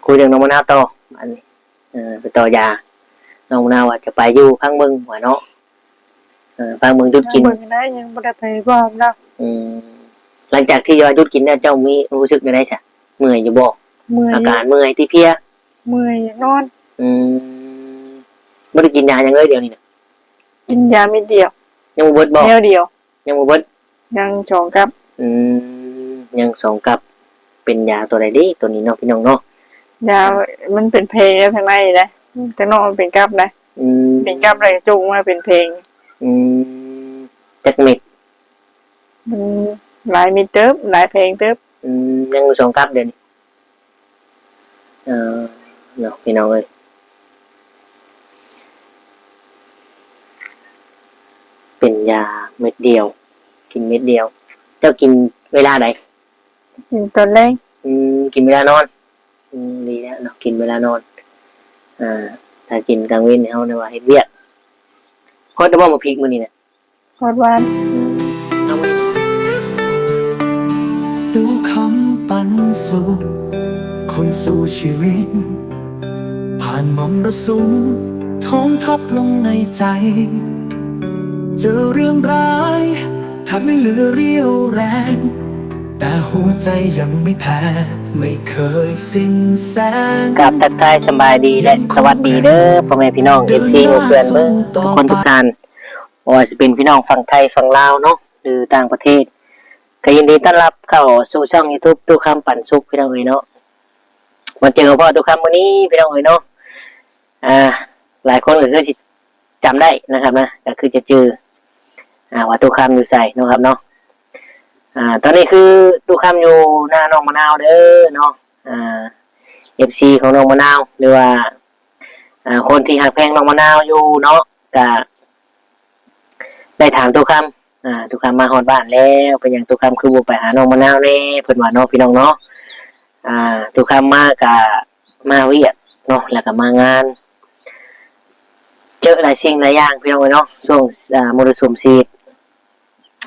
คุยเรื่องน้องมะนาวต่ออันนี้ไปต่อยาน้องมะนาวจะไปอยู่พังเมืองหัวเนาะพังเมืองหยุดกินได้ยังบ่ได้ไปบอกนะหลังจากที่ยอดหยุดกินเนี่ยเจ้ามีรู้สึกยังไงจ้ะเมื่อยอยู่บ่อาการเมื่อยที่เพียเมื่อยนอนไม่ได้กินยาอย่างเดียวนี่นะกินยาไม่เดียวยังบ่เบิดบ่เดียวยังบ่เบิดยัง2กับยัง2กับเป็นยาตัวใดดิตัวนี้เนาะพี่น้องเนาะยามันเป็นเพลงทางในนะแต่นอกมันเป็นกับนะเป็นกับอะไรจุงมาเป็นเพลงจักเม็ดหลายมิเติบหลายเพลงเติบยัง2กับเดี๋ยวนี้เนาะพี่น้องเอ้ยเป็นยาเม็ดเดียวกินเม็ดเดียวเจ้ากินเวลาไหนกินตอนแรกกินเวลานอนดีแล้วเนาะกินเวลานอนถ้ากินกลางวันเอาเนี่ยว่าเฮ็ดเวียกพอจะบ่มาพริกมื้อนี้น่ะพอดหวานดูคำปันสุขคนสู่ชีวิตผ่านมรสุมท้องทับลงในใจเจอเรื่องร้ายทำให้เหลือเรี่ยวแรงแต่หัวใจยังไม่แพ้ไม่เคยสิ้นแสงกับทักทายสบายดีและสวัสดีเด้อพ่อแม่พี่น้อง FC เพื่อนเบิ่งทุกคนทุกท่านว่าสิเป็นพี่น้องฝั่งไทยฝั่งลาวเนาะหรือต่างประเทศก็ยินดีต้อนรับเข้าสู่ช่อง YouTube ตู้คำปันสุขพี่น้องเอ้ยเนาะมาเจอกับพ่อตู้คำวันนี้พี่น้องเอ้ยเนาะหลายคนก็คือสิจำได้นะครับนะก็คือจะเจอว่าตู้คำอยู่ใส่นะครับเนาะตอนนี้คือตู้คำอยู่หน้าน้องมะนาวเด้อเนาะFC ของน้องมะนาวหรือว่าคนที่หักแพงน้องมะนาวอยู่เนาะก็ได้ถามตู้คำตู้คำมาฮอดบ้านแล้วเป็นอย่างตู้คำคือบ่ไปหาน้องมะนาวแน่เพิ่นว่าเนาะพี่น้องเนาะตู้คำมาก็มาเวียกเนาะแล้วก็มางานเจอหลายสิ่งหลายอย่างพี่น้องเนาะช่วงมรสุมชีวิต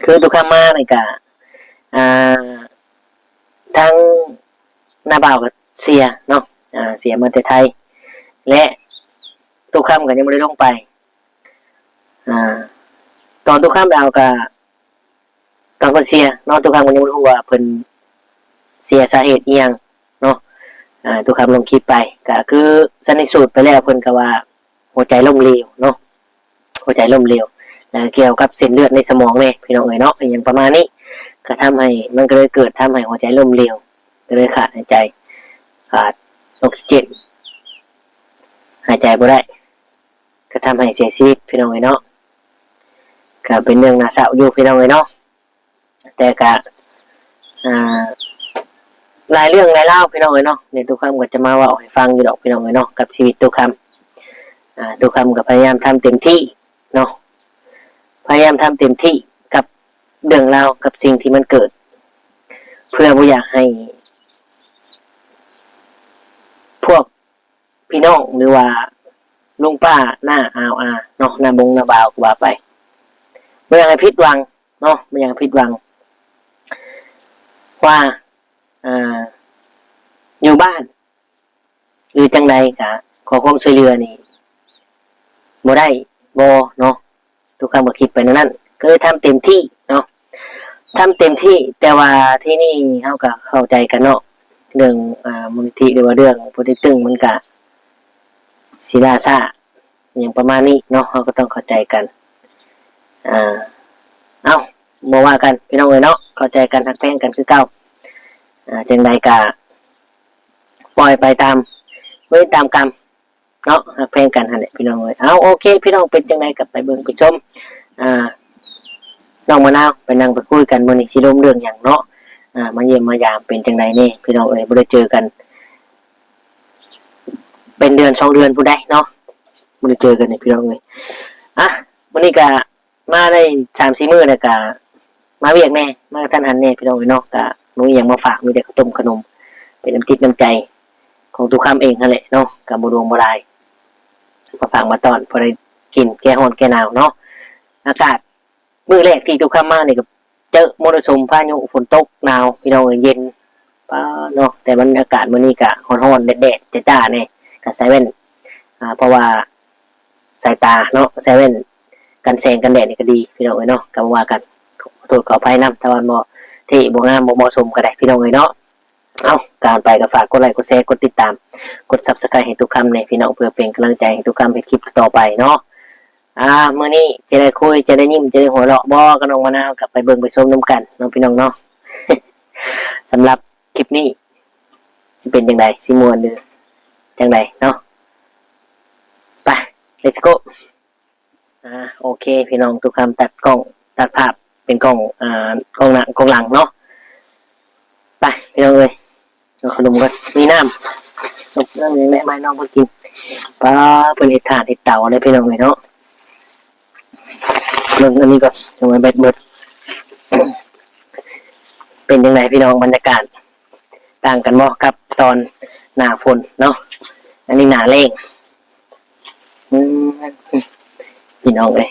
คือตู้คำมานี่ก็ทั้งหน้าบ่าวกับเสียเนาะเสียมาแต่ไทยและตู้คำก็ยังไม่ได้ลงไปตอนตู้คำเอากับตอนเพิ่นเสียเนาะตู้คำก็ยังไม่รู้ว่าเพิ่นเสียสาเหตุอีหยังเนาะตู้คำลงคลิปไปก็คือสันนิษฐานไปแล้วเพิ่นก็ว่าหัวใจล้มเหลวเนาะหัวใจล้มเหลวแล้วเกี่ยวกับเส้นเลือดในสมองเนี่ยพี่น้องเอ๋ยเนาะอย่างประมาณนี้ก็ทำให้มันก็เลยเกิดทำให้หัวใจล้มเหลวก็เลยขาดหายใจขาดออกซิเจนหายใจบ่ได้ก็ทำให้เสียชีวิตพี่น้องเอ๋ยเนาะก็เป็นเรื่องน่าเศร้าอยู่พี่น้องเอ๋ยเนาะแต่ก็หลายเรื่องหลายเล่าพี่น้องเอ๋ยเนาะเดี๋ยวทุกคำก็จะมาเล่าให้ฟังอยู่ดอกพี่น้องเอ๋ยเนาะกับชีวิตทุกคำทุกคำก็พยายามทำเต็มที่เนาะพยายามทำเต็มที่กับเรื่องราวกับสิ่งที่มันเกิดเพื่อบ่อยากให้พวกพี่น้องหรือว่าลุงป้าหน้าอาเนาะหน้าบงหน้าบ่าวก็ว่าไปบ่อยากให้ผิดหวังเนาะบ่อยากให้ผิดหวังว่าอยู่บ้านหรือจังใดก็ขอความช่วยเหลือนี่บ่ได้บ่เนาะทุกคำก็คิดไปนั่นก็เลยทำเต็มที่เนาะทำเต็มที่แต่ว่าที่นี่เฮาก็เข้าใจกันเนาะเรื่องมูลนิธิหรือว่าเรื่องโปรเจกต์ตึงมันก็ศิลาซ่าอย่างประมาณนี้เนาะเฮาก็ต้องเข้าใจกันบ่ว่ากันพี่น้องเอ้ยเนาะเข้าใจกันทักแท้งกันคือเก่าจังใดก็ปล่อยไปตามกรรมเนาะเพลงกันหั่นแหละพี่น้องเอ้ยโอเคพี่น้องเป็นจังไดก็ไปเบิ่งไปชมน้องมะนาวไปนั่งไปคุยกันมื้อนี้สิลงเรื่องหยังเนาะมาเยี่ยมมายามเป็นจังไดนี่พี่น้องเอ้ยบ่ได้เจอกันเป็นเดือน2เดือนผู้ใดเนาะบ่ได้เจอกันนี่พี่น้องเอ้ยมื้อนี้ก็มาได้ 3-4 มื้อแล้วก็มาเวียกแน่มาท่านหันแน่พี่น้องเอ้ยเนาะก็มีหยังมาฝากมีแต่ข้าวต้มขนมเป็นน้ำจิตน้ำใจของทุกคำเองนั่นแหละเนาะกับบ่ดวงบ่ได้มาฝากมาตอนพอได้กินแก้ร้อนแก้หนาวเนาะอากาศมื้อแรกที่ทุกคำมานี่ก็เจอมรสุมพายุฝนตกหนาวพี่น้องเอ้ยเย็น ป้าเนาะแต่มันอากาศมื้อนี้ก็ร้อนๆแดดๆจ้าๆนี่ก็ใส่แว่นเพราะว่าสายตาเนาะใส่แว่นกันแสงกันแดดนี่ก็ดีพี่น้องเอ้ยเนาะก็ว่ากันขอโทษขออภัยนํแต่ว่าบ่ที่บ่งามบ่เหมาะสมก็ได้พี่น้องเอ้ยเนาะเอาการไปก็ฝากกดไลค์กดแชร์กดติดตามกด Subscribe ให้ทุกคำในพี่น้องเพื่อเป็นกำลังใจให้ทุกคำเฮ็ดคลิปต่อไปเนาะมื้อนี้จะได้คุยจะได้ยิ้มจะได้หัวเราะบ่กับน้องมะนาวกลับไปเบิ่งไปชมนํกันเนาะพี่น้องเนาะ สำหรับคลิปนี้สิเป็นจังไดสิม่วนหรือจังไดเนาะไป let's go โอเคพี่น้องทุกคำตัดกล้องตัดภาพเป็นกล้องกล้องหน้ากล้องหลังเนาะไปพี่น้องเอ้ยเอาขนมกันมีน้ำสุกน้ำยังแม่ไม้น้องเพิ่งกินปลาเป็นเห็ดถ่านเห็ดเต่าอะไรพี่น้องเลยเนาะเรื่องอันนี้ก็จะมาเบ็ดเบิด เป็นยังไงพี่น้องบรรยากาศต่างกันบ่ครับตอนหน้าฝนเนาะอันนี้หน้าแล้งพี่น้องเลย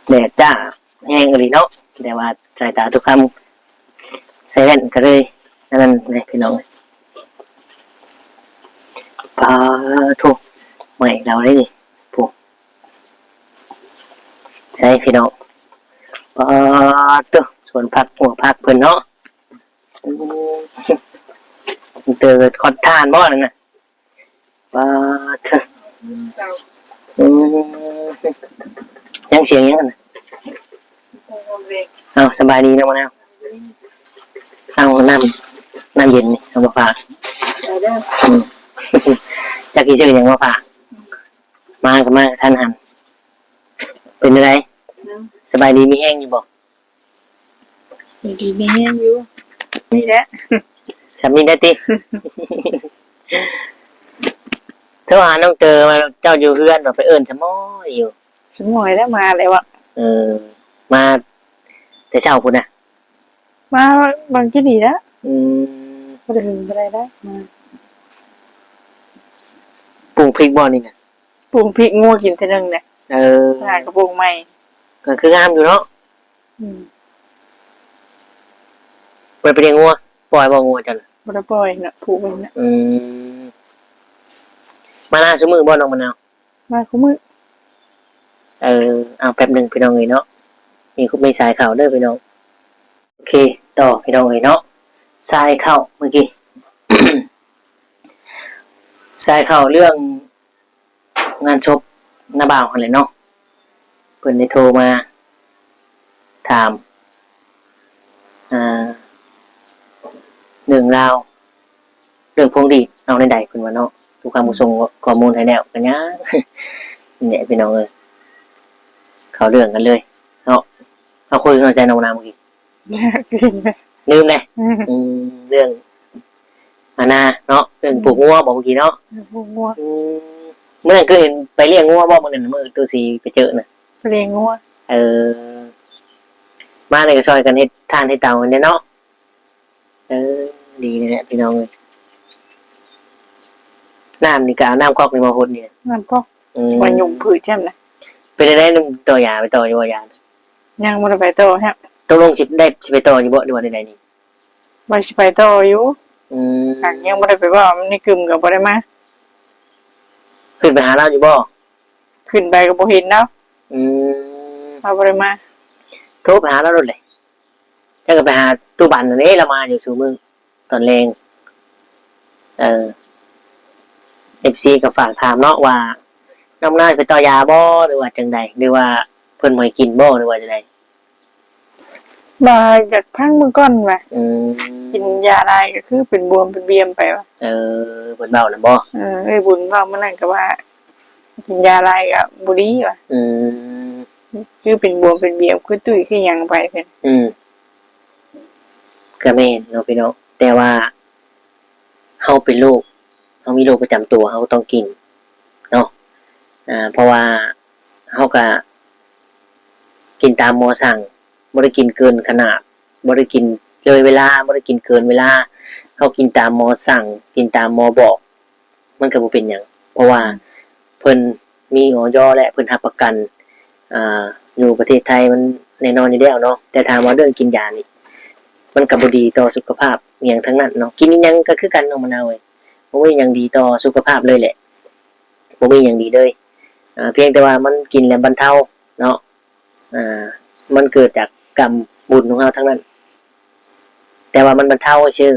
แดดจ้าแห้งเลยเนาะแต่ว่าสายตาทุกคำใส่แว่นก็เลยนั่นเลยพี่น้องปลาถูกใหม่เราได้ดิพวกใช่พี่น้องปลาตัวส่วนผักหัวผักเพิ่นเนาะเตือนคอนทานบ่นั่นน่ะปลาเถอะยังเสียงยังน่ะเอาสบายดีนะมะนาวเอาน้ำเย็นนี่เอามาฝากจากกี่ชื่อยังมาฝากมากับมาท่านหันเป็นอะไรสบายดีมีแห้งอยู่บ่ดีมีแห้งอยู่นี่แหละฉันมีได้ติเท่าหาน้องเจอมาเจ้าอยู่เพื่อนเราไปเอิญชะม้อยอยู่ฉันหมอยแล้วมาเลยวะมาแต่เช้าคุณนะมาบางที่ดีแล้วก็ได้อะไรได้มาปรุงพริกบ่นี่นะปรุงพริกงัวกินเท่านึงเนี่ยงานกระปุกใหม่ก็คืองามอยู่เนาะไปเลี้ยงงัวปล่อยบ่งัวจังบ่ได้ปล่อยน่ะผูกไว้น่ะมาหน้าซุมื้อบ่น้องมะนาวมาคุมื้อเอาแป๊บนึงพี่น้องเอ้ยเนาะมีสายข่าวเด้อพี่น้องโอเคต่อพี่น้องเอ้ยเนาะสายข่าวเมื่อกี้ สายข่าวเรื่องงานศพน้าบ่าวหั่นแหละเนาะเพิ่นได้โทรมาถามเรื่องราวเรื่องพวงดีดเอาในใดเพิ่นว่าเนาะทุกคำส่งข้อมูลให้แล้วกันนะเนี่ยพี่น้องเอ้ยเข้าเรื่องกันเลยเนาะเอาคุยกันใจน้องน้ำเมื่อกี้ลืมเลยเรื่องนาเนาะเรื่องปลูกงัวบอกเมื่อกี้เนาะปลูกงัวเมื่อนั้นก็เห็นไปเลี้ยงงัวบอกเมื่อนั้นเมื่อตัวสีไปเจอน่ะเลี้ยงงัวมาในกระซอยกันให้ทานให้เต่ากันเนี่ยเนาะดีเลยแหละพี่น้องเลยน้ำนี่ก็เอาน้ำก๊อกนี่มาหดนี่น้ำก๊อกวันยุ่งผืดใช่ไหมไปได้ต่อยาไปต่อยายังมันไปต่อฮะตกลงสิไปต่ออยู่บ่ดูว่าได้นี่บ่สิไปต่ออยู่ยังบ่ได้ไปว่ามันนี่กึมก็บ่ได้มาขึ้นไปหาเราอยู่บ่ขึ้นไปก็บ่เห็นแล้วเราบ่ได้มาโทรไปหาเราโดนเลยแล้วก็ไปหาตู้บันอันนี้เรามาอยู่สู่มึงตอนแรงFC ก็ฝากถามเนาะว่าน้ำหน้าไปต่อยาบ่หรือว่าจังใดหรือว่าเพิ่นบ่ให้กินบ่หรือว่าจังใดมาจากพังมือก้อนว่ะกินยาอะไรก็คือเป็นบวมเป็นเบียมไปว่ะเพิ่นเว้าน่ะบ่บุญเว้ามันนั่นก็ว่ากินยาอะไรก็บ่ดีว่ะคือเป็นบวมเป็นเบียมคือตุ้ยคือหยังไปเพิ่นก็แม่นเนาะพี่น้องแต่ว่าเฮาเป็นโรคเฮามีโรคประจำตัวเฮาต้องกินเนาะเพราะว่าเฮาก็กินตามหมอสั่งบ่ได้กินเกินขนาดบ่ได้กินเลยเวลาบ่ได้กินเกินเวลาเฮากินตามหมอสั่งกินตามหมอบอกมันก็บ่เป็นหยังเพราะว่าเพิ่นมีออยและเพิ่นรับประกันอยู่ประเทศไทยมันแน่นอนอยู่แล้วเนาะแต่ถามว่าเรื่องกินยานี่ มันก็บ่ดีต่อสุขภาพอหย่างทั้งนั้นเนาะกินอิหยังก็คือกันเนาะมะนาวเอ้ยบ่มีหยังดีต่อสุขภาพเลยแหละบ่มีหยังดีเลยเพียงแต่ว่ามันกินแล้วบรรเทาเนาะมันเกิดจากกรรมบุญของเราทั้งนั้นแต่ว่ามันบรรเทาชื่อ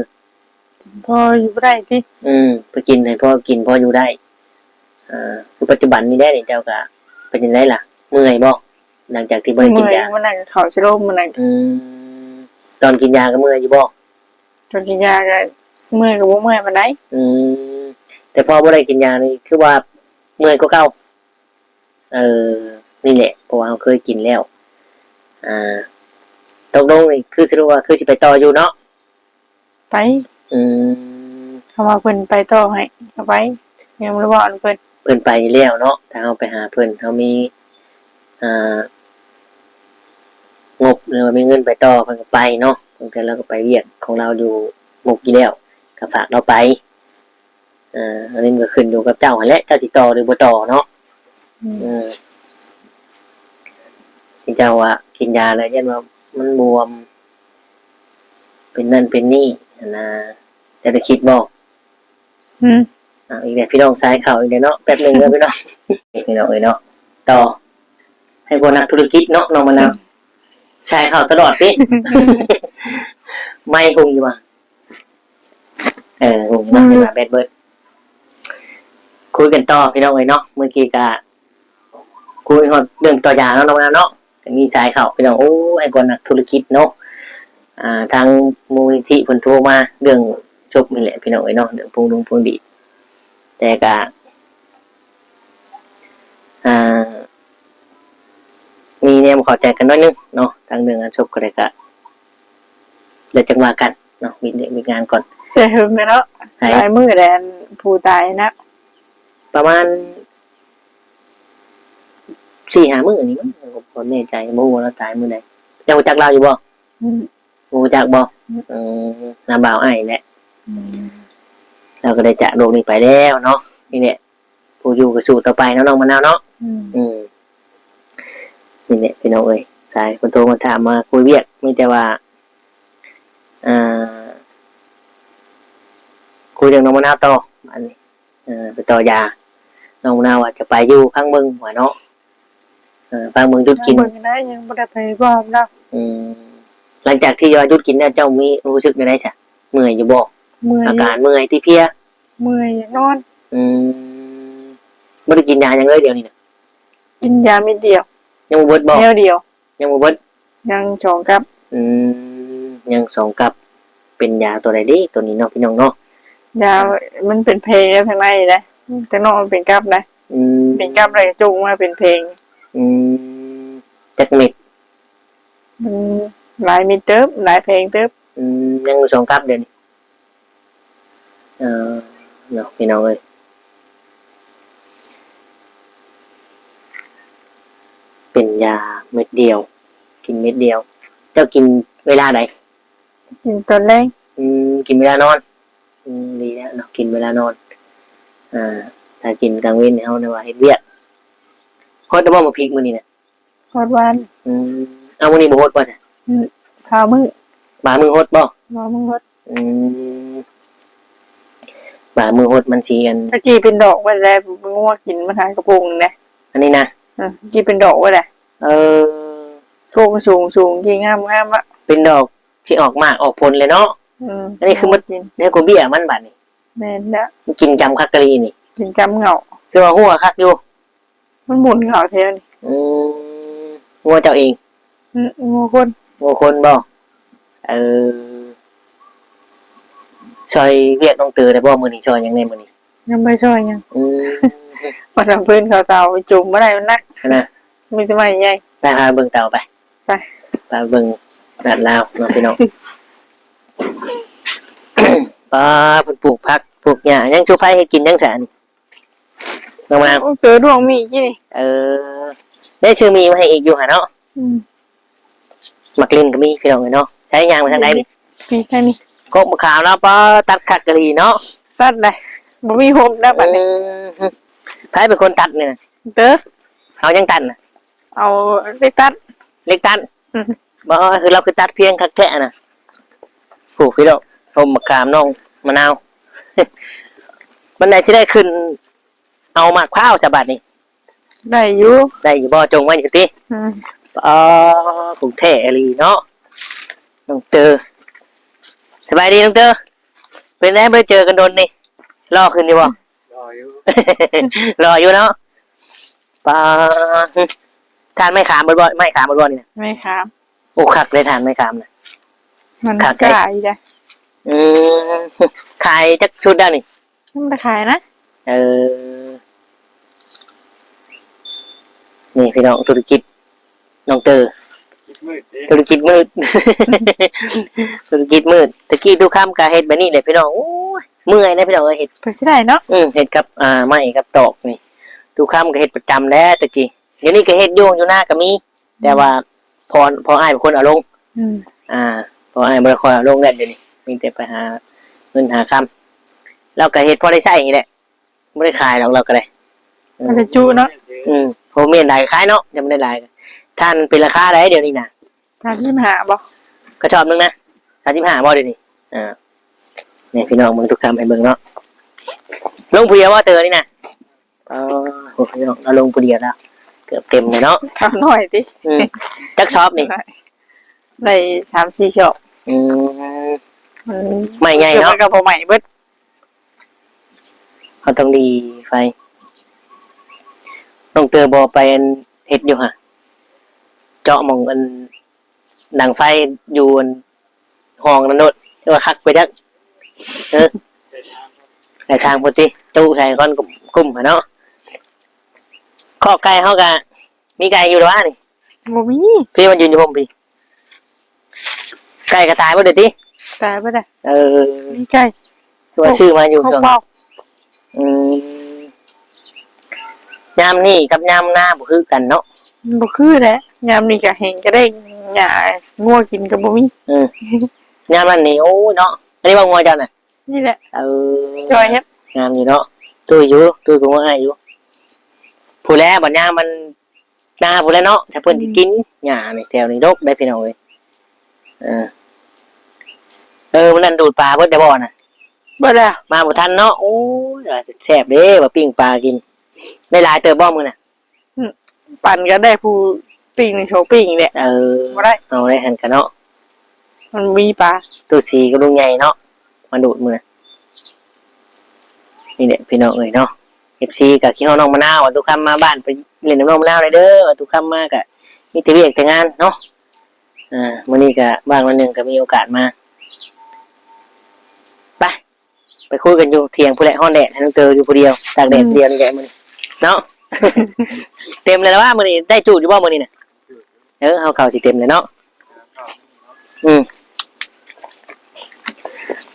พออยู่บ่ได้ติไปกินให้พอกินพออยู่ได้คือปัจจุบันนี้ได้นี่เจ้าก็เป็นจังได๋ล่ะเมื่อยบ่หลังจากที่บ่ได้กินยามันนั่นก็เข้าสิโรมมันนั่นตอนกินยาก็เมื่อยอยู่บ่ตอนกินยาก็เมื่อยก็บ่เมื่อยปานใดแต่พอบ่ได้กินยานี่คือว่าเมื่อยกว่าเก่านี่แหละเพราะว่าเราเคยกินแล้วตกลงนี่คือสิรู้ว่าคือสิไปต่ออยู่เนาะไปเขาว่าเพิ่นไปต่อให้ก็ไปยังบ่รู้ว่าอันเพิ่นไปแล้วเนาะถ้าเฮาไปหาเพิ่นเฮามีงบหรือว่ามีเงินไปต่อเพิ่นก็ไปเนาะบางทีเราก็ไปเวียกของเราอยู่งบอยู่แล้วก็ฝากเราไปอันนี้มันก็ขึ้นอยู่กับเจ้าหั่นแหละเจ้าสิต่อหรือบ่ต่อเนาะที่เจ้าว่ากินยาแล้วยันว่ามันบวมเป็นนั่นเป็นนี่นะจะได้คิดบ่อีกแล้วพี่น้องสายข่าวอีกแล้วเนาะแป๊บนึงเด้อพี่น้องพี่น้องเอ้ยเนาะต่อให้พวกนักธุรกิจเนาะน้องมะนาวสายข่าวตลอดติไม่คงอยู่ว่าคงมาแบดเบิร์ดคุยกันต่อพี่น้องเอ้ยเนาะเมื่อกี้ก็คุยเรื่องต่อยาเนาะน้องมะนาวเนาะมีสายข่าวพี่น้องโอ้ไอ้คนนักธุรกิจเนาะทางมูลนิธิเพิ่นโทรมาเรื่องจบนี่แหละพี่น้องเอ้ยเนาะเรื่องพงดีแต่ก็มีแนวเข้าใจกันน้อยนึงเนาะทางเรื่องจบก็ได้ก็เดี๋ยวจังว่ากันเนาะมีงานก่อนแต่หึงแล้วหลายมื้อแดนผู้ตายนะประมาณ 4-5 มื้อนี่มั้งบ่แน่ใจบ่รู้ว่าเราตายมื้อใดยังรู้จักเราอยู่บ่รู้จักบ่น้าบ่าวอ้ายแหละเราก็ได้จากโลกนี้ไปแล้วเนาะนี่แหละผู้อยู่ก็สู้ต่อไปเนาะน้องมะนาวเนาะนี่แหละพี่น้องเอ้ยสายคนโทรมาถามมาคุยเวียกมีแต่ว่าคุยเรื่องน้องมะนาวต่ออันนี้ไปต่อยาน้องมะนาวว่าจะไปอยู่ข้างเมืองหัวเนาะฟังเมืองยุดกินได้ยังบ่ได้ไปบ้านแล้วหลังจากที่ยอดยุดกินเนี่ยเจ้ามีรู้สึกได้จ้ะเมื่อยอยู่บ่อาการเมื่อยที่เพียเมื่อยนอนบ่ได้กินยายังเลยเดียวนี่น่ะกินยาเม็ดเดียวยังบ่เบิดบ่เดียวยังบ่เบิดยัง2กับยัง2กับเป็นยาตัวใดดิตัวนี้เนาะพี่น้องเนาะยามันเป็นเพลงข้างในเด้แต่นอกมันเป็นกับนะเป็นกับเลยจุงมาเป็นเพลงจักเม็ดหลายเม็ดเติบหลายเพลงเติบยัง2กับเดี๋ยวนี้เนาะพี่น้องเอ้ยเป็นยาเม็ดเดียวกินเม็ดเดียวเจ้ากินเวลาไหนกินตอนแรกกินเวลานอนดีแล้วเนาะกินเวลานอนถ้ากินกลางวันเฮาเนี่ยว่าเฮ็ดเวียกฮอดบ่มาพริกมื้อนี้น่ะฮอดวันเอามื้อนี้บ่ฮอดบ่จ้ะข้าวมื้อบ่ามื้อฮอดบ่บ่มื้อฮอดบ่ามื้อฮอดมันสิกันตะกี้เป็นดอกไว้แล้วงัวกินมาทานกระปุกนึงนะอันนี้นะกี้เป็นดอกไว้แหละโชคสูงกี่งามๆอ่ะเป็นดอกที่ออกมากออกผลเลยเนาะอันนี้คือมันเนี่ยกูเบี้ยมันบัดนี่แม่นแล้วกินจำคักกะลีนี่กินจำเหงาคือว่าหัวคักอยู่มันหมุนเหงาแท้นี่หัวเจ้าเองงัวคนบ่ซอยเวียกน้องเตอได้บ่มื้อนี้ซอยหยังแน่มื้อนี้ยังไม่ซอยหยังมาทำเพิ่นเขาเตาจุ่มบ่ได้มันนักนะมีแต่ไม้ใหญ่ไปหาเบิ่งเตาไปเบิ่งร้านลาวเนาะพี่น้องป้าเพิ่นปลูกผักปลูกหญ้ายังชูไผให้กินจังซั่นน้องมาเจอดวงมีกี่นี่ได้ซื้อมีมาให้อีกอยู่หั่นเนาะมักลิ้นก็มีพี่น้องเนาะใช้ยางมาทางใดนี่มีแค่นี้กบมะขามเนาะป้าตัดคักกะลีเนาะตัดได้บ่มีโฮมได้บัดนี้ไผเป็นคนตัดเนี่ยเด้อเอายังตัดน่ะเอาเล็กตัดบ่คือเราคือตัดเพียงคักแท้น่ะ ปลูกพี่ดอกเอามะขามน้องมะนาว มันไหนสิได้ขึ้นเอามะพร้าวฉบับนี้ ได้อยู่ ได้อยู่บ่จงไว้อยู่ติ อืม กรุงเทพอีหลีเนาะน้องเตอสบายดีน้องเตอเป็นไงบ่ได้เจอกันโดนนี่รอขึ้นอยู่บ่ รออยู่ รออยู่เนาะปลาทานไม่ขามบ่ไม่ขามบ่นี่นะ ไม่ครับ โอ้คักเลยทานไม่ขามนะ มัน ครับ ขายจ้ะ อืมขายจักชุดได้นี่ มันจะขายนะ เออนี่พี่น้องธุรกิจน้องเตอ มืดดิ ธุรกิจมืด ธุรกิจมืดตะกี้ทุกค่ำกะเฮ็ดแบบนี้เลยพี่น้องโอ้ยเมื่อยนะพี่น้องเฮ็ด เพื่อสิได้เนาะ เฮ็ดกับไม้กับตอกนี่ทุกค่ำก็เฮ็ดประจำแล้วตะกี้เดี๋ยวนี้ก็เฮ็ดอยู่หน้าก็มี แต่ว่าพออ้ายเป็นคนเอาลง อืม พออ้ายบ่ได้คอยเอาลงแล้วเดี๋ยวนี้มีแต่ไปหาเงินหาค่ำเราก็เฮ็ดพอได้ใช้อย่างนี้แหละบ่ได้ขายหรอกเราก็ได้ มันจะจุเนาะ พอมีหลายขายเนาะยังบ่ได้หลายท่านเป็นราคาได้เดี๋ยวนี้นะ ทานที่มหาบ่ ก็ชอบนึงนะ35บ่เดี๋ยวนี้นี่พี่น้องมึงทุกคำให้เบิ่งเนาะลงผู้เดียวว่าเตอนี่นะโอ้พี่น้องเราลงผู้เดียวแล้วเกือบเต็มเลยเนาะ ทำหน่อยดิ จักชอบนี่ ได้3-4ช็อป ไม่ใหญ่เนาะ กับบ่ใหม่เบิด เขาต้องดีไฟต้องเตอบอไปเฮ็ดอยู่ฮะเจาะมองอันดังไฟอยู่ห้องนั่นโดดเรียกว่าคักไปจักใส่ทางพุทธิตู้ใส่ก้อนกุ้มเนาะข้อไก่เขากะมีไก่อยู่หรือวะนี่ บ่มี พี่มันยืนอยู่ผมพี่ไก่กระตายบ่เดี๋ยวที ตายบ่ได้ มีไก่ ตัวชื่อมาอยู่ เขา ช่วง บอก ยามนี่กับยามหน้าบ่คือกันเนาะ บ่คือแหละยามนี้ก็เห็นก็ได้หญ้างัวกินก็บ่มี ยามนั้นนี่โอ้ยเนาะอันนี้ว่างัวเจ้าน่ะ นี่แหละ จอยครับยามนี่เนาะตู้อยู่ตู้กูว่าให้อยู่ผู้แลบัดยามมันหน้าผู้แลเนาะถ้าเพิ่นสิกินหญ้านี่แถวนี้ดกได้พี่น้องเอ้ยมันนั่นดูดปลาเบิดได้บ่น่ะ บ่แล้ว มาบ่ทันเนาะโอ้ยแซ่บเด้ว่าปิ้งปลากินได้หลายเติบบ่มื้อน่ะ ปั่นก็ได้ผู้ปิ้งโชว์ปิ้งแหละ บ่ได้ เอาได้หันกันเนาะ มันมีปลา ตู้สีก็ลุงใหญ่เนาะมาดูดมื้อน่ะนี่แหละพี่น้องเอ้ยเนาะ FC กับขี้เฮาน้องมะนาวว่าทุกคำมาบ้านไปเล่นน้ำน้องมะนาวได้เด้อว่าทุกคำมาก็มีแต่เวียกแต่งานเนาะมื้อนี้ก็บางวันหนึงก็มีโอกาสมาไปคุยกันอยู่เถียงผู้ใดฮ้อนแดดให้น้องเจออยู่ผู้เดียวตากแดดเดียวนี่แหละมื้อนี้เนาะ เต็มเลยนะว่ามื้อนี้ได้จูดอยู่บ่มื้อนี้น่ะเฮาเข้าสิเต็มเลยเนาะ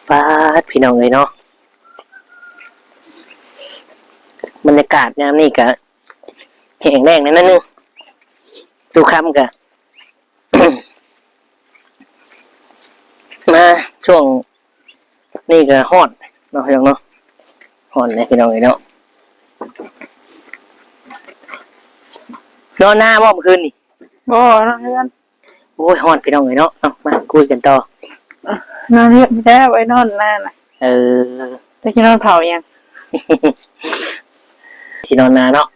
ป้าดพี่น้องเอ้ยเนาะบรรยากาศยามนี้ก็แห้งแล้งนั่นนึงทุกคำก็ มาช่วงนี่ก็ฮอดเนาะพี่น้องเนาะฮอดเลยพี่น้องเอ้ยเนาะนอนหน้าบ่เมื่อคืนนี่ บ่นอนเรือน โอ้ยฮอดพี่น้องเอ้ยเนาะเอามาคุยกันต่อน อนเรือนไม่ได้ไว้นอนหน้าน่ะ แต่กินนอนเผายัง สินอนนาเนาะ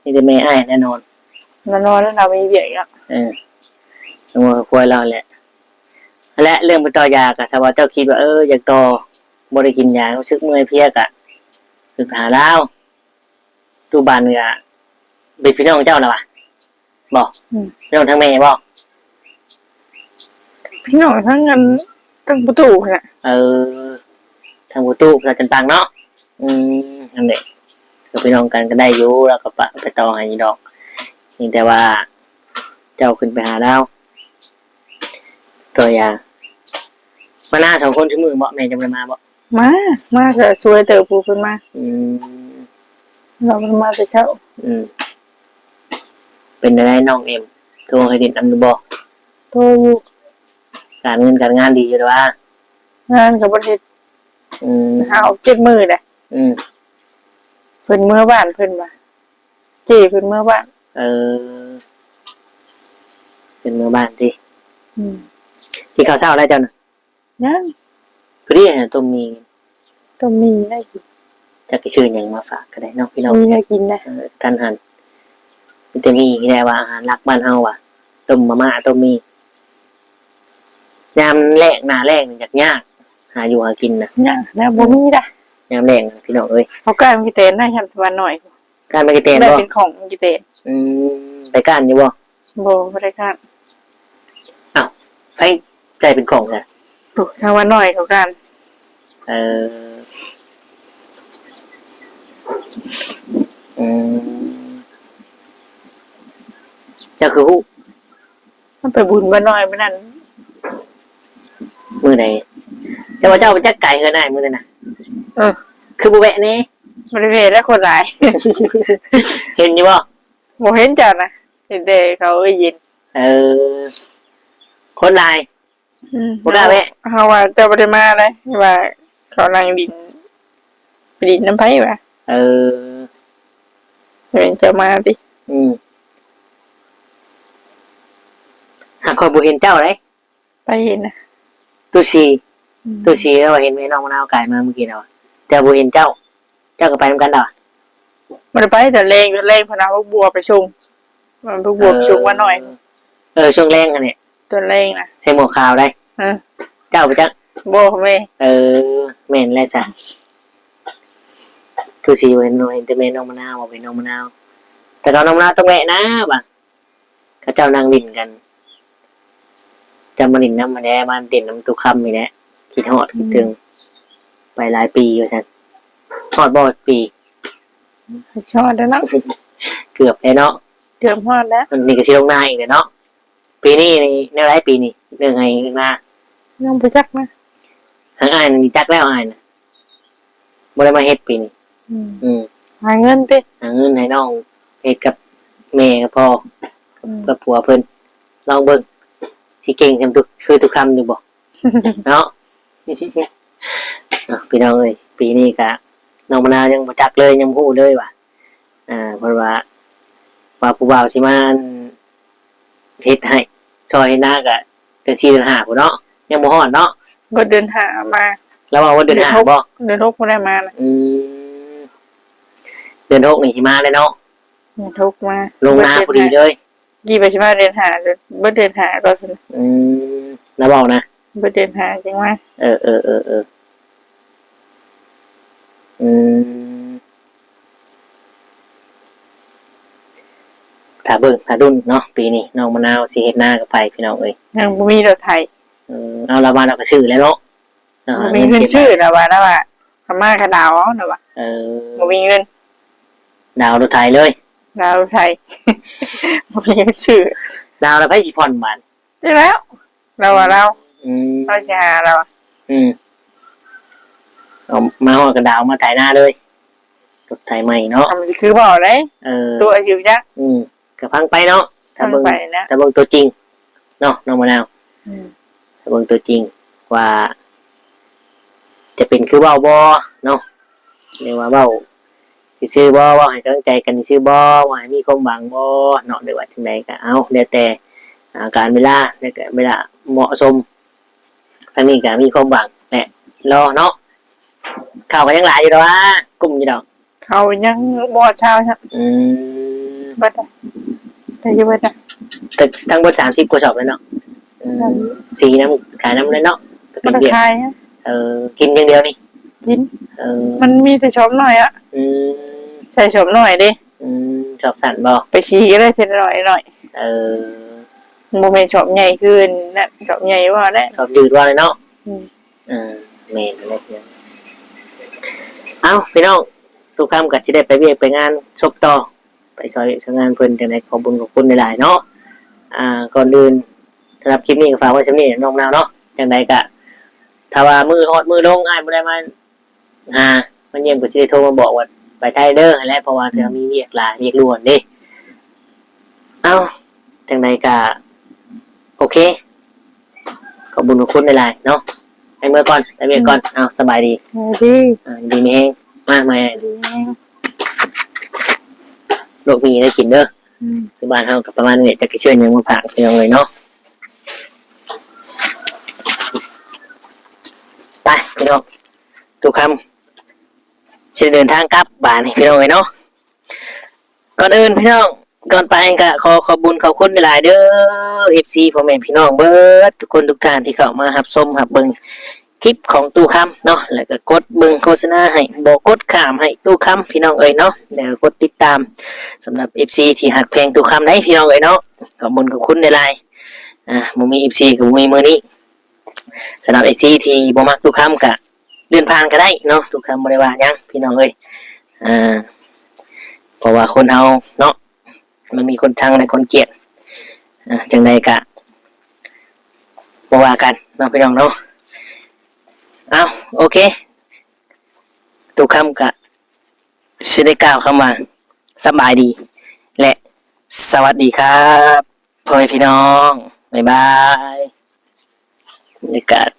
นี่จะไม่อ้ายแน่นอน นอนแล้วเรามีเบียร์อีกแล้ว ตัวควายเราแหละและเรื่องไปต่อยากับสวัสดิ์เจ้าคิดว่าอยากต่อบริกินยารู้สึกเมื่อยเพลียกะคือหาเล่าตู้บานกะเป็นพี่น้องเจ้าหรอวะบอกพี่น้องทั้งแม่บอก พี่น้องทั้งเงินทั้งประตูน่ะ ทางประตูเราจันตังเนาะนั่นแหละก็พี่น้องกันก็ได้อยู่แล้วก็ปะไปต่อให้ดอกนี่แต่ว่าเจ้าขึ้นไปหาเล่าตัวยามาหน้า2 คนชั่วมือบ่แม่จำได้มาบ่ มาก็สวยเติบผู้ขึ้นมาเรามันมาแต่เช้า เป็นอะไรน้องเอ็มโทรให้ติดอันดูบ่ โตอยู่ การเงินการงานดีอยู่หรือว่าง านกับประเทศเอา7 มื้อแหละ เพิ่นเมื่อบ้านเพิ่นว่าเจ้เพิ่นเมื่อบ้าน เป็นเมื่อบ้านที่ข้าวเช้าได้เจ้าน่ะ ยัง คือนี่ฮะต้มมี ก็มีได้กิน จะกชื่อหยังมาฝากก็ได้เนาะพี่น้อง มีได้กินนะ ท่านหันมันจะมีแน่ว่าอาหารหลักบ้านเฮาอ่ะต้มมาม่าต้มมียามแรกหน้าแรกนี่ยากหาอยู่หากินนะ ยังนะบ่มีได้ ยามแรกพี่น้องเอ้ย เขากล้ามีเตนได้ชั้นวันหน่อย การไปกระเตน ได้ บ่ เป็นของมีเตน ไปก้านอยู่บ่ บ่ได้กัน ไปใจเป็นของไง ถูกทางวันหน่อยเขากัน เอออืมเจ้าคือฮู้ มันไปบุญวันหน่อยมื้อนั้น มือไหนเจ้าว่าเจ้าไปจักไก่เฮือนได้มือนั้นน่ะ เออ คือบ่แวะนี่ บริเวณและคนหลาย เห็นอยู่บ่ บ่เห็นเจ้านะเห็นแต่เขายิน เออคนลาย บ่กล้าแวะ เฮาว่าเจ้าบ่ได้มาเลยว่าเขานั่งดินไปดินน้ำไผว่ะ เออ เห็นเจ้ามาติ หากคอยบ่เห็นเจ้าเลย ไปเห็นนะ ตุชีแล้วว่าเห็นแม่น้องมะนาวไก่มาเมื่อกี้แล้วแต่บ่เห็นเจ้า เจ้าก็ไปนำกันดอก บ่ได้ไปแต่เลงพนาพวกบัวไปชงมันพวกบัวไปชงว่าหน่อย ช่วงแรงอันนี้ ตัวเลงนะ ใส่หมวกขาวได้ เออ เจ้าไปจัก บ่แม่ แม่นแล้วจ้ะตุชีเห็นเห็นแต่แม่น้องมะนาวบ่เป็นน้องมะนาว แต่ตอนน้องมะนาวต้องแวะนะบ่ะเขาเจ้านั่งดินกันจำมาดินน้ำมาแน่บ้านเด่นน้ำตุกคำนี่แหละคิดฮอดคิดถึง ไปหลายปีอยู่ซั่นฮอดบ่ปี ชอดแล้วเนาะ เกือบแล้วเนาะ เกือบฮอดแล้ว มันนี่ก็สิลงนาอีกแล้วเนาะปีนี้นี่ในหลายปีนี่เรื่องไงเรื่องนา ยังบ่จักนะ ทางอ้ายนี่จักแล้วอ้ายน่ะบ่ได้มาเฮ็ดปีนี้หาเงินติ หาเงินให้น้องเฮ็ดกับแม่กับพ่อกับผัวเพิ่นลองเบิ่งสิเก่งจำทุกคือทุกคำอยู่บ่ เนาะ พี่น้องเอ้ยปีนี้ก็น้องมะนาวยังบ่จักเลยยังบ่ฮู้เลยว่าเพราะว่าผู้บ่าวสิมาเฮ็ดให้ซอยหน้าก็เดือน4เดือน5พุ่นเนาะยังบ่ฮอดเนาะ ก็เดินหามา แล้วว่าเดือน5บ่ เดินทกบ่ได้มานะ เดือน6นี่สิมาเลยเนาะ เดินทกมา ลงนาพอดีเลย กี่ไปสิมาเดินหาบ่เดินหาก็สิ แล้วบอกนะ บ่เดินหาจังว่า ถ้าเบิ่งถ้าดุนเนาะปีนี้น้องมะนาวสิเฮ็ดนากับไปพี่น้องเอ้ย ยังบ่มีรถไถ เอาละบ้านเราก็ชื่อแล้วเนาะ บ่มีเงินชื่อแล้วว่าพม่าก็ดาวเอาน่ะว่าบ่มีเงิน ดาวรถไถเลย ดาวไทย บ่มีเงินชื่อ ดาวแล้วไผสิผ่อนบ้าน ได้แล้วเราเราจะหาเรา เอามาฮอดก็ดาวมาไถนาเลยรถไถใหม่เนาะ ทำคือบ่ได้ตัวอายุจัก ก็พังไปเนาะถ้าเบิ่ง ไปนะ ถ้าเบิ่งตัวจริงเนาะน้องมะนาวถ้าเบิ่งตัวจริงว่า จะเป็นคือเว้าบ่เนาะเรียกว่าเว้าสิซื้อบ่เว้าให้กำลังใจกันสิซื้อบ่ว่าให้มีความหวังบ่เนาะหรือว่าจังไดก็เอาแล้วแต่การเวลาแล้วก็เวลาเหมาะสมทางนี้ก็มีความหวังแหละรอเนาะข่าวก็ยังหลายอยู่ดอกกลุ่มอยู่ดอก เขายังบ่เช้าครับบ่ได้อยู่บ่ได้ แต่ทั้งหมด30กว่าชอบเลยเนาะสีน้ำขายน้ำเลยเนาะ บ่ได้ขาย กินอย่างเดียวนี่ กินมันมีแต่ชมหน่อยอ่ะใส่ชมหน่อยดิ ชอบสั่นบ่ ไปชี้ก็ได้ทีละหน่อยบ่แม่นชมใหญ่ขึ้นนะชมใหญ่ว่าได้ ชอบยืดว่าเลยเนาะแม่นเลยเอาพี่น้องทุกคำก็สิได้ไปเวียกไปงานศพต่อไปซอยงานเพิ่นจังได๋ขอบคุณหลายๆเนาะก่อนอื่นสำหรับคลิปนี้ก็ฝากไว้ซำนี้น้องนาวเนาะจังได๋ก็ถ้าว่ามือฮอดมือลงอ้ายบ่ได้มามันเยี่ยมก็สิได้โทรมาบอกว่าไปไทยเด้อแหละเพราะว่าเธอมีเรียกหลายเรียกด่วนเด้เอาจังได๋ก็โอเคขอบคุณหลายๆเนาะไปเมื่อก่อนไปเวียกก่อนเอาสบายดีดีมีแฮงมากมายโลกมีได้กินเด้อที่บ้านเฮากับประมาณนี้จะเชื่อยังมาผักพี่น้องเลยเนาะ ไปพี่น้องทุกคำจะเดินทางกลับบ้านพี่น้องเลยเนาะก่อนอื่นพี่น้องก่อนไปก็ขอบุญขอบคุณหลายๆเด้อ FC พ่อแม่พี่น้องเบิดทุกคนทุกท่านที่เข้ามารับชมรับเบิ่งคลิปของตู้คำเนาะแล้วก็กดเบิ่งโฆษณาให้บอกกดข้ามให้ตู้คำพี่น้องเอ้ยเนาะแล้วกดติดตามสำหรับ FC ที่หักเพลงตู้คำได้พี่น้องเอ้ยเนาะขอบคุญขอบคุณหลายๆบ่มี FC ก็บ่มีมื้อนี้สำหรับ FC ที่บ่มักตู้คำก็เลื่อนผ่านก็ได้เนาะตู้คำบ่ได้ว่าหยังพี่น้องเอ้ยเพราะว่าคนเฮาเนาะมันมีคนชังและคนเกลียดจังใดก็บ่ว่ากันเนาะพี่น้องเนาะเอาโอเคทุกคำก็สิได้กล่าวคำว่าสบายดีและสวัสดีครับพ่อแม่พี่น้องบ๊ายบายบรรยากาศ